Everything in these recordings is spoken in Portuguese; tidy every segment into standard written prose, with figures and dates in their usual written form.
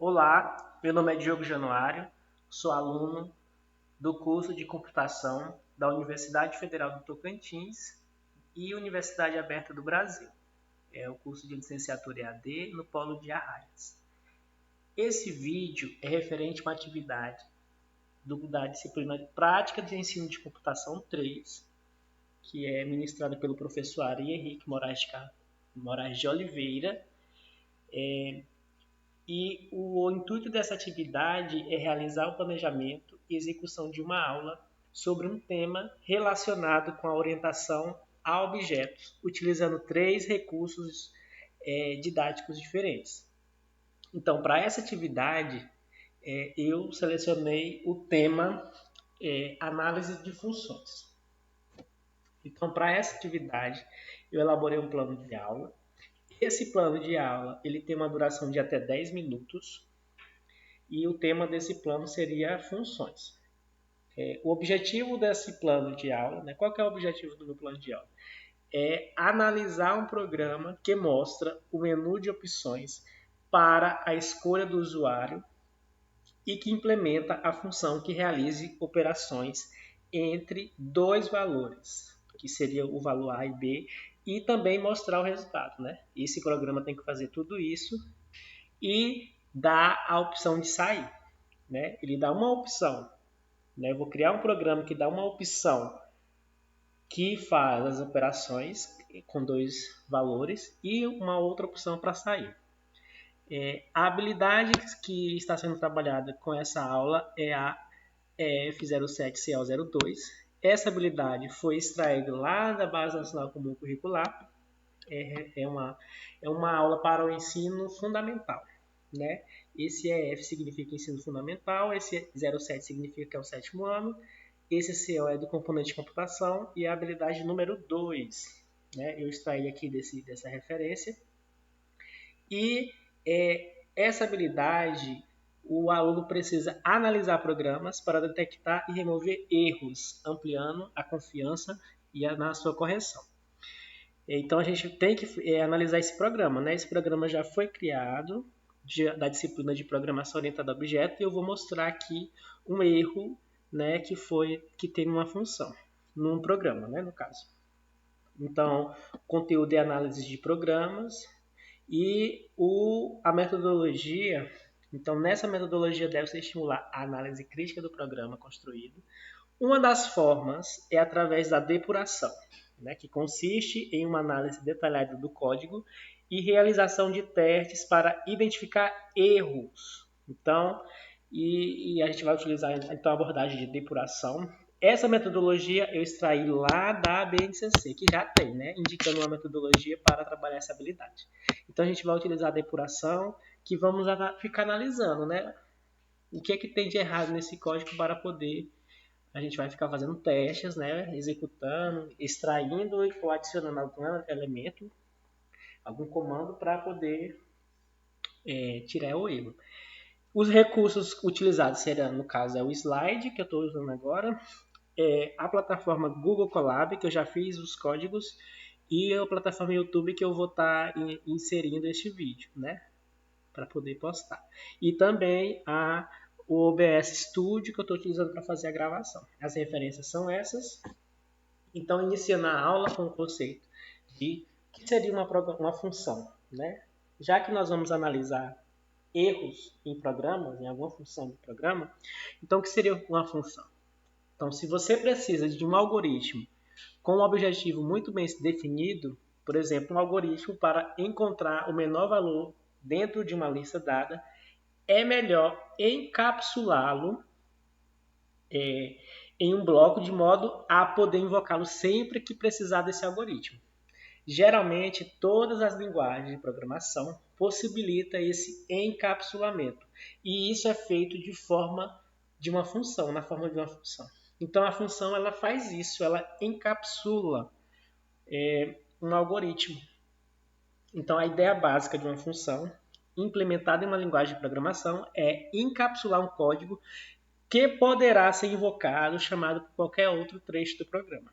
Olá, meu nome é Diogo Januário, sou aluno do curso de Computação da Universidade Federal do Tocantins e Universidade Aberta do Brasil. É o curso de licenciatura EAD no Polo de Arraias. Esse vídeo é referente a uma atividade da disciplina de Prática de Ensino de Computação 3, que é ministrada pelo professor Ari Henrique Moraes de Oliveira. E o intuito dessa atividade é realizar o planejamento e execução de uma aula sobre um tema relacionado com a orientação a objetos, utilizando 3 recursos didáticos diferentes. Então, para essa atividade, eu selecionei o tema análise de funções. Então, para essa atividade, eu elaborei um plano de aula. Esse plano de aula ele tem uma duração de até 10 minutos e o tema desse plano seria funções. O objetivo desse plano de aula, né, qual que é o objetivo do meu plano de aula? É analisar um programa que mostra o menu de opções para a escolha do usuário e que implementa a função que realize operações entre 2 valores, que seria o valor A e B, e também mostrar o resultado, né? Esse programa tem que fazer tudo isso e dá a opção de sair, né? Ele dá uma opção, né? Eu vou criar um programa que dá uma opção que faz as operações com 2 valores e uma outra opção para sair. A habilidade que está sendo trabalhada com essa aula é a EF07CL02. Essa habilidade foi extraída lá da Base Nacional Comum Curricular. É uma aula para o ensino fundamental, né? Esse EF significa ensino fundamental, esse 07 significa que é o 7º ano, esse CO é do componente de computação e a habilidade número 2, né? Eu extraí aqui dessa referência. E essa habilidade, o aluno precisa analisar programas para detectar e remover erros, ampliando a confiança na sua correção. Então a gente tem que analisar esse programa, né? Esse programa já foi criado da disciplina de programação orientada a objeto e eu vou mostrar aqui um erro, né, que tem uma função num programa, né, no caso. Então, conteúdo é análise de programas e a metodologia. Então, nessa metodologia deve-se estimular a análise crítica do programa construído. Uma das formas é através da depuração, né, que consiste em uma análise detalhada do código e realização de testes para identificar erros. Então, a gente vai utilizar então a abordagem de depuração. Essa metodologia eu extraí lá da BNCC, que já tem, né, indicando uma metodologia para trabalhar essa habilidade. Então, a gente vai utilizar a depuração, que vamos ficar analisando, né, o que é que tem de errado nesse código para poder. A gente vai ficar fazendo testes, né, executando, extraindo ou adicionando algum elemento, algum comando para poder tirar o erro. Os recursos utilizados serão, no caso, o slide, que eu estou usando agora, a plataforma Google Colab, que eu já fiz os códigos, e a plataforma YouTube, que eu vou estar inserindo este vídeo, né, para poder postar. E também o OBS Studio, que eu estou utilizando para fazer a gravação. As referências são essas. Então, iniciando a aula com o conceito de o que seria uma função, né? Já que nós vamos analisar erros em programas, em alguma função do programa, então o que seria uma função? Então, se você precisa de um algoritmo com um objetivo muito bem definido, por exemplo, um algoritmo para encontrar o menor valor dentro de uma lista dada, é melhor encapsulá-lo em um bloco de modo a poder invocá-lo sempre que precisar desse algoritmo. Geralmente, todas as linguagens de programação possibilitam esse encapsulamento, e isso é feito de uma função, na forma de uma função. Então, a função ela faz isso, ela encapsula um algoritmo. Então, a ideia básica de uma função implementada em uma linguagem de programação é encapsular um código que poderá ser invocado, chamado por qualquer outro trecho do programa.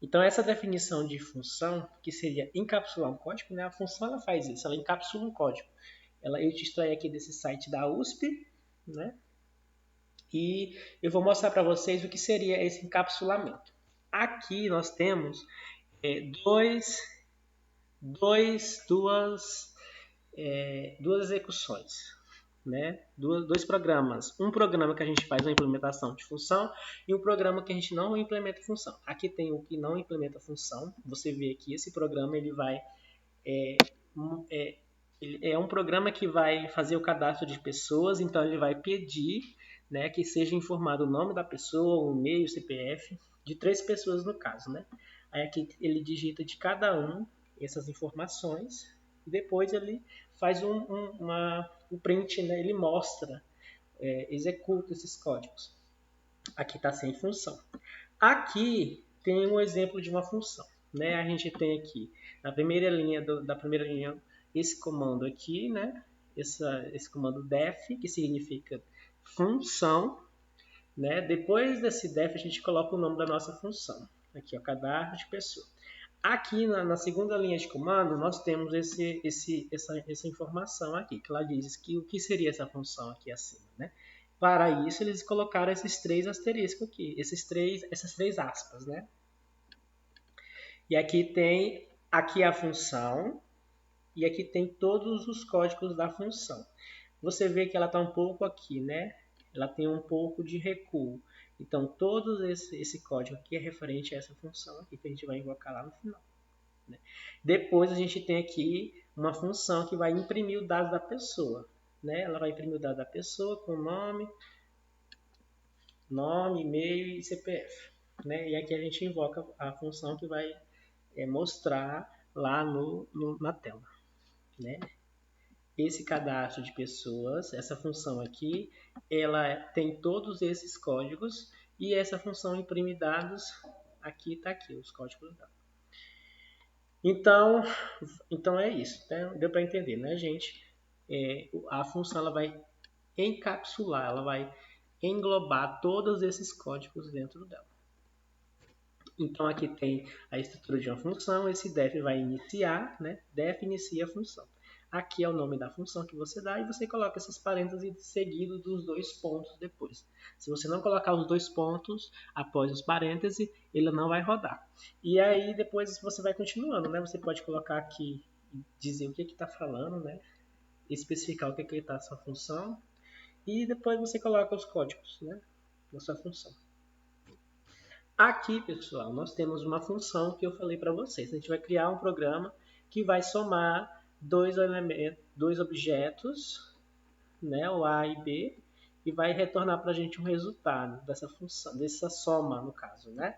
Então, essa definição de função, que seria encapsular um código, né? A função ela faz isso, ela encapsula um código. Eu te extraí aqui desse site da USP, né? E eu vou mostrar para vocês o que seria esse encapsulamento. Aqui nós temos duas execuções, né? Dois programas. Um programa que a gente faz uma implementação de função e um programa que a gente não implementa função. Aqui tem o que não implementa função. Você vê que esse programa ele vai é um programa que vai fazer o cadastro de pessoas, então ele vai pedir, né, que seja informado o nome da pessoa, o e-mail, o CPF, de 3 pessoas no caso, né? Aí aqui ele digita de cada um essas informações e depois ele faz um print, né? Ele mostra, executa esses códigos. Aqui está sem função. Aqui tem um exemplo de uma função, né? A gente tem aqui na primeira linha da primeira linha esse comando aqui, né? Esse comando def, que significa função, né? Depois desse def a gente coloca o nome da nossa função. Aqui, ó, cadastro de pessoa. Aqui na segunda linha de comando nós temos essa informação aqui, que ela diz que o que seria essa função aqui acima, né? Para isso eles colocaram esses 3 asteriscos aqui, essas três aspas, né? E aqui tem a função e aqui tem todos os códigos da função. Você vê que ela está um pouco aqui, né? Ela tem um pouco de recuo. Então, todo esse código aqui é referente a essa função aqui que a gente vai invocar lá no final, né? Depois a gente tem aqui uma função que vai imprimir o dado da pessoa, né? Ela vai imprimir o dado da pessoa com nome, e-mail e CPF, né? E aqui a gente invoca a função que vai mostrar lá na tela, né? Esse cadastro de pessoas, essa função aqui, ela tem todos esses códigos e essa função imprime dados, aqui está aqui os códigos dados. Então é isso, né? Deu para entender, né, gente? A função ela vai encapsular, ela vai englobar todos esses códigos dentro dela. Então aqui tem a estrutura de uma função, esse def vai iniciar, né? Def inicia a função. Aqui é o nome da função que você dá e você coloca essas parênteses seguido dos 2 pontos depois. Se você não colocar os 2 pontos após os parênteses, ele não vai rodar. E aí depois você vai continuando, né? Você pode colocar aqui, dizer o que está falando, né? Especificar o que está a sua função e depois você coloca os códigos, né? Da sua função. Aqui, pessoal, nós temos uma função que eu falei para vocês. A gente vai criar um programa que vai somar dois objetos, né, o A e B, e vai retornar para a gente um resultado dessa função, dessa soma, no caso, né?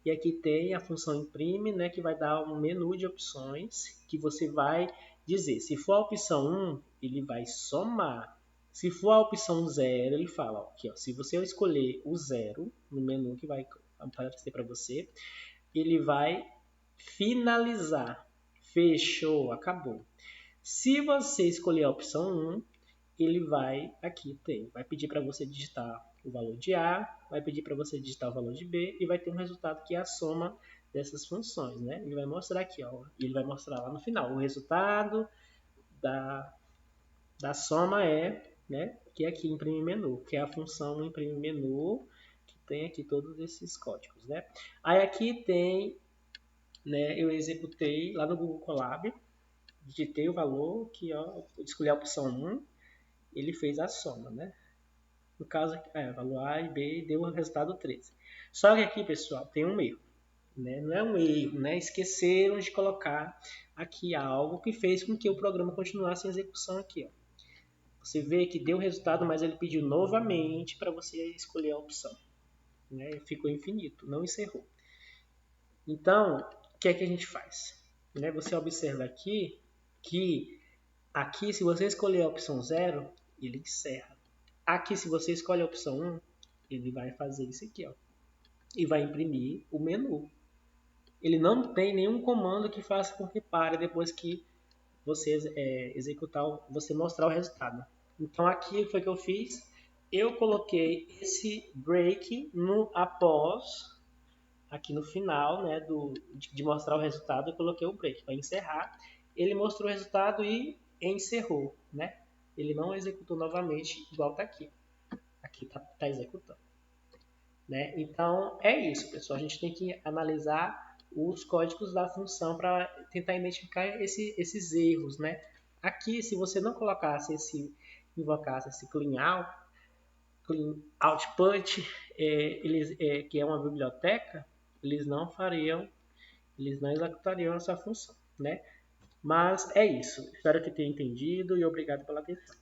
E aqui tem a função imprime, né, que vai dar um menu de opções que você vai dizer. Se for a opção 1, ele vai somar. Se for a opção 0, ele fala, ó, aqui, ó, se você escolher o 0 no menu que vai aparecer para você, ele vai finalizar. Fechou, acabou. Se você escolher a opção 1, ele vai pedir para você digitar o valor de A, vai pedir para você digitar o valor de B e vai ter um resultado que é a soma dessas funções, né? Ele vai mostrar aqui, ó, ele vai mostrar lá no final o resultado da soma né, que é aqui imprime menu, que é a função imprime menu, que tem aqui todos esses códigos, né? Aí aqui tem, né, eu executei lá no Google Colab, digitei o valor, que ó, escolhi a opção 1, ele fez a soma, né? No caso, valor A e B deu o resultado 13. Só que aqui, pessoal, tem um erro, né? Não é um erro, né? Esqueceram de colocar aqui algo que fez com que o programa continuasse em execução aqui, ó. Você vê que deu o resultado, mas ele pediu novamente para você escolher a opção, né? Ficou infinito, não encerrou. Então, o que é que a gente faz? Né? Você observa aqui que aqui, se você escolher a opção 0, ele encerra. Aqui, se você escolhe a opção 1, ele vai fazer isso aqui, ó, e vai imprimir o menu. Ele não tem nenhum comando que faça com que pare depois que você executar, você mostrar o resultado. Então aqui foi o que eu fiz. Eu coloquei esse break após, aqui no final, né, de mostrar o resultado, eu coloquei o break para encerrar. Ele mostrou o resultado e encerrou, né? Ele não executou novamente, igual está aqui. Aqui está executando. Né? Então, é isso, pessoal. A gente tem que analisar os códigos da função para tentar identificar esses erros. Né? Aqui, se você não colocasse invocasse esse clean output, que é uma biblioteca, eles não executariam essa função. Né? Mas é isso. Espero que tenha entendido e obrigado pela atenção.